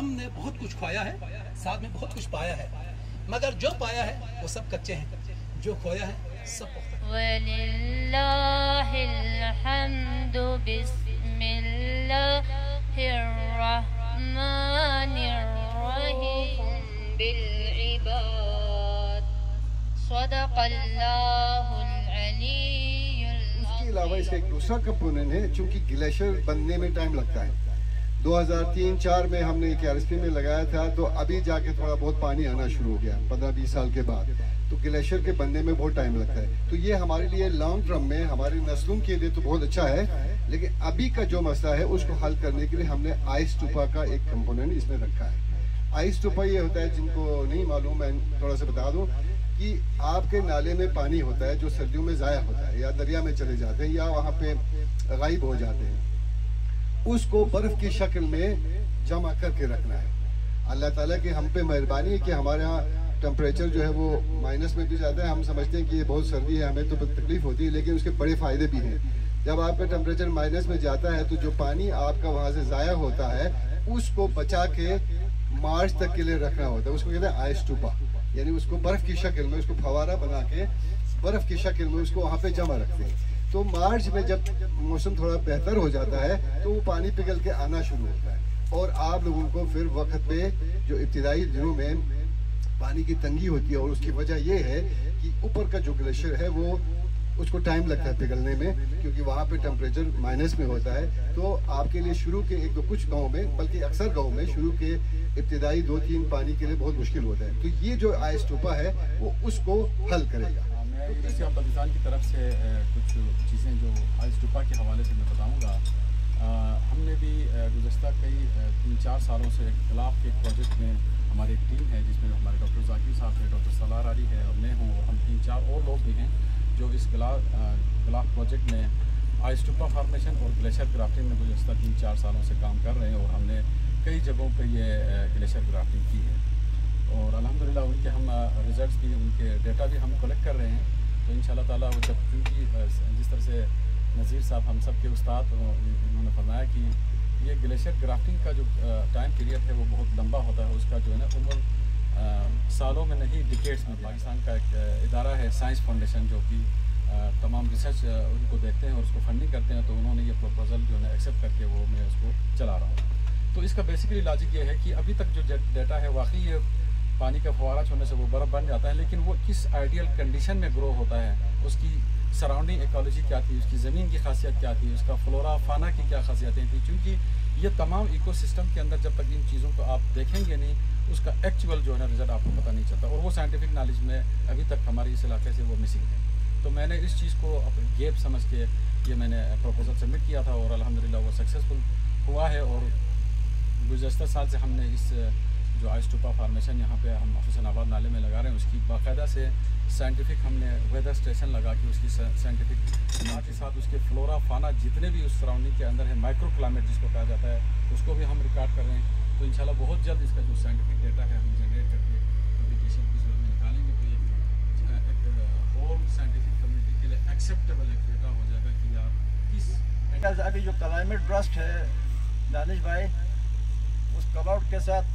ہم نے بہت کچھ کھویا ہے، ساتھ میں بہت کچھ پایا ہے، مگر جو پایا ہے وہ سب کچے ہیں، جو کھویا ہے سب پختہ ہے۔ وَلِلَّهِ الْحَمْدُ بِسْمِ اللَّهِ الرَّحْمَنِ الرَّحِيمِ بِالْعِبَادِ صدق اللہ العلی اس کے علاوہ اس کا ایک دوسرا کمپوننٹ ہے، چونکہ گلیشیئر بننے میں ٹائم لگتا ہے۔ 2003-04 میں ہم نے KRSP میں لگایا تھا، تو ابھی جا کے تھوڑا بہت پانی آنا شروع ہو گیا 15-20 سال کے بعد، تو گلیشیئر کے بننے میں بہت ٹائم لگتا ہے۔ تو یہ ہمارے لیے لانگ ٹرم میں ہماری نسلوں کے لیے تو بہت اچھا ہے، لیکن ابھی کا جو مسئلہ ہے اس کو حل کرنے کے لیے ہم نے آئس ٹوپا کا ایک کمپوننٹ اس میں رکھا ہے۔ آئس ٹوپا یہ ہوتا ہے، جن کو نہیں معلوم میں تھوڑا سا بتا دوں، کہ آپ کے نالے میں پانی ہوتا ہے جو سردیوں میں ضائع ہوتا ہے، یا دریا میں چلے جاتے ہیں یا وہاں پہ غائب ہو جاتے ہیں، اس کو برف کی شکل میں جمع کر کے رکھنا ہے۔ اللہ تعالیٰ کی ہم پہ مہربانی ہے کہ ہمارے ہاں ٹمپریچر جو ہے وہ مائنس میں بھی جاتا ہے۔ ہم سمجھتے ہیں کہ یہ بہت سردی ہے، ہمیں تو تکلیف ہوتی ہے، لیکن اس کے بڑے فائدے بھی ہیں۔ جب آپ کا ٹمپریچر مائنس میں جاتا ہے تو جو پانی آپ کا وہاں سے ضائع ہوتا ہے اس کو بچا کے مارچ تک کے لیے رکھنا ہوتا ہے۔ اس کو کہتے ہیں آئس ٹوپا، یعنی اس کو برف کی شکل میں، اس کو پھوارہ بنا کے برف کی شکل میں اس کو وہاں پہ جمع رکھتے ہیں۔ تو مارچ میں جب موسم تھوڑا بہتر ہو جاتا ہے تو وہ پانی پگھل کے آنا شروع ہوتا ہے، اور آپ لوگوں کو پھر وقت پہ جو ابتدائی دنوں میں پانی کی تنگی ہوتی ہے، اور اس کی وجہ یہ ہے کہ اوپر کا جو گلیشیئر ہے وہ اس کو ٹائم لگتا ہے پگھلنے میں، کیونکہ وہاں پہ ٹمپریچر مائنس میں ہوتا ہے۔ تو آپ کے لیے شروع کے ایک دو کچھ گاؤں میں، بلکہ اکثر گاؤں میں شروع کے ابتدائی 2-3 پانی کے لیے بہت مشکل ہوتا ہے۔ تو یہ جو آئس ٹوپا ہے وہ اس کو حل کرے گا۔ میں یونیورسٹی آف پاکستان کی طرف سے کچھ چیزیں جو آئس ٹوپا کے حوالے سے میں بتاؤں گا۔ ہم نے بھی گزشتہ کئی 3-4 سالوں سے گلاف کے پروجیکٹ میں ہماری ایک ٹیم ہے، جس میں ہمارے ڈاکٹر ذاکر صاحب ہے، ڈاکٹر سالار علی ہے، اور میں ہوں، اور ہم 3-4 اور لوگ بھی ہیں جو اس گلاف پروجیکٹ میں آئس ٹوپا فارمیشن اور گلیشیئر گرافٹنگ میں گزشتہ 3-4 سالوں سے کام کر رہے ہیں، اور ہم نے کئی جگہوں پہ یہ گلیشیئر گرافٹنگ کی ہے، اور الحمدللہ ان کے ہم ریزلٹس بھی، ان کے ڈیٹا بھی ہم کلیکٹ کر رہے ہیں۔ تو انشاءاللہ تعالیٰ وہ جب، کیونکہ جس طرح سے نذیر صاحب ہم سب کے استاد، انہوں نے فرمایا کہ یہ گلیشیئر گرافٹنگ کا جو ٹائم پیریڈ ہے وہ بہت لمبا ہوتا ہے، اس کا جو ہے نا عمر سالوں میں نہیں ڈیکیڈز میں۔ پاکستان کا ایک ادارہ ہے سائنس فاؤنڈیشن، جو کہ تمام ریسرچ ان کو دیکھتے ہیں اور اس کو فنڈنگ کرتے ہیں، تو انہوں نے یہ پروپوزل جو ہے نا ایکسیپٹ کر کے وہ میں اس کو چلا رہا ہوں۔ تو اس کا بیسیکلی لاجک یہ ہے کہ ابھی تک جو ڈیٹا ہے، واقعی یہ پانی کا فوارہ چھوڑنے سے وہ برف بن جاتا ہے، لیکن وہ کس آئیڈیل کنڈیشن میں گرو ہوتا ہے، اس کی سراؤنڈنگ ایکالوجی کیا تھی، اس کی زمین کی خاصیت کیا تھی، اس کا فلورا فانا کی کیا خاصیتیں تھیں، چونکہ یہ تمام ایکو سسٹم کے اندر جب تک ان چیزوں کو آپ دیکھیں گے نہیں، اس کا ایکچوئل جو ہے نا رزلٹ آپ کو پتہ نہیں چلتا، اور وہ سائنٹیفک نالج میں ابھی تک ہماری اس علاقے سے وہ مسنگ ہے۔ تو میں نے اس چیز کو اپنے گیپ سمجھ کے یہ میں نے پروپوزل سبمٹ کیا تھا، اور الحمدللہ وہ سکسیزفل ہوا ہے، اور گزشتہ سال سے ہم نے اس جو آئس ٹوپا فارمیشن یہاں پہ ہم حسین آباد نالے میں لگا رہے ہیں، اس کی باقاعدہ سے سائنٹیفک ہم نے ویدر اسٹیشن لگا کے اس کی سائنٹیفک کے ساتھ اس کے فلورا فانا جتنے بھی اس سراؤنڈنگ کے اندر ہے، مائکرو کلائمیٹ جس کو کہا جاتا ہے، اس کو بھی ہم ریکارڈ کر رہے ہیں۔ تو انشاءاللہ بہت جلد اس کا جو سائنٹیفک ڈیٹا ہے ہم جنریٹ کر کے پبلیکیشن کی صورت میں نکالیں گے، تو یہ ایک ہول سائنٹیفک کمیونٹی کے لیے ایکسیپٹیبل ایک ڈیٹا ہو جائے گا کہ یار کس ابھی جو کلائمیٹ برسٹ ہے دانش بھائی، اس کلاؤڈ کے ساتھ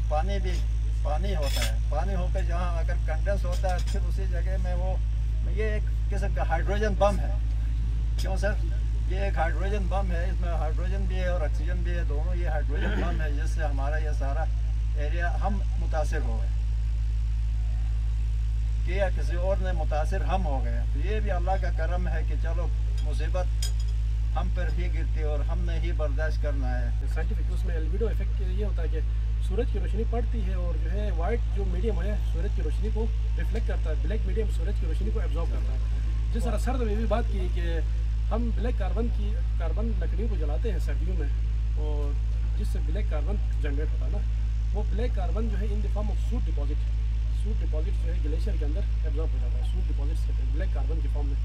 پانی بھی پانی ہوتا ہے، پانی ہو کے جہاں اگر کنڈنس ہوتا ہے پھر اسی جگہ میں وہ یہ ایک قسم کا ہائیڈروجن بم ہے۔ کیوں سر؟ یہ ایک ہائیڈروجن بم ہے، اس میں ہائیڈروجن بھی ہے اور آکسیجن بھی ہے، دونوں یہ ہائیڈروجن بم ہے، جس سے ہمارا یہ سارا ایریا ہم متاثر ہو گئے کہ یا کسی اور نے متاثر ہم ہو گئے۔ تو یہ بھی اللہ کا کرم ہے کہ چلو مصیبت ہم پر ہی گرتی اور ہم نے ہی برداشت کرنا ہے۔ سائنٹیفک اس میں البیڈو افیکٹ یہ ہوتا ہے کہ سورج کی روشنی پڑتی ہے، اور جو ہے وائٹ جو میڈیم ہے سورج کی روشنی کو ریفلیکٹ کرتا ہے، بلیک میڈیم سورج کی روشنی کو ایبزارب کرتا ہے۔ جس طرح سرد میں بھی بات کی کہ ہم بلیک کاربن لکڑیوں کو جلاتے ہیں سردیوں میں، اور جس سے بلیک کاربن جنریٹ ہوتا ہے نا، وہ بلیک کاربن جو ہے ان دی فارم آف سوٹ ڈپازٹ جو ہے گلیشیئر کے اندر ایبزارب ہو جاتا ہے، سوٹ ڈپازٹس کہتے ہیں بلیک کاربن کی فارم میں۔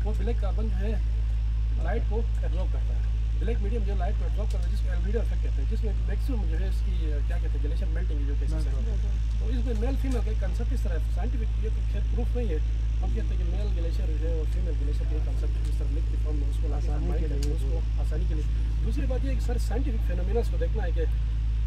وہ بلیک کاربن جو ہے لائٹ کو ایبزارب کرتا ہے، بلیک میڈیم جو لائٹ کو ایبزارب کرتا ہے، جس کو البیڈو افیکٹ کہتے ہیں، جس میں میکسیمم جو ہے اس کی کیا کہتے ہیں گلیشیئر میلٹنگ جو کیسز ہے، تو اس میں میل فیمیل کا کنسیپٹ اس طرح سائنٹیفک یہ تو خیر پروف نہیں ہے، ہم کہتے ہیں کہ میل گلیشیئر جو ہے اور فیمیل گلیشیئر کے کنسیپٹ اس طرح لکھ کے فارم میں اس کو آسانی کے لیے دوسری بات یہ ہے کہ سر سائنٹیفک فینومیناز کو دیکھنا ہے کہ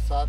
7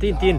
3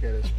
KRSP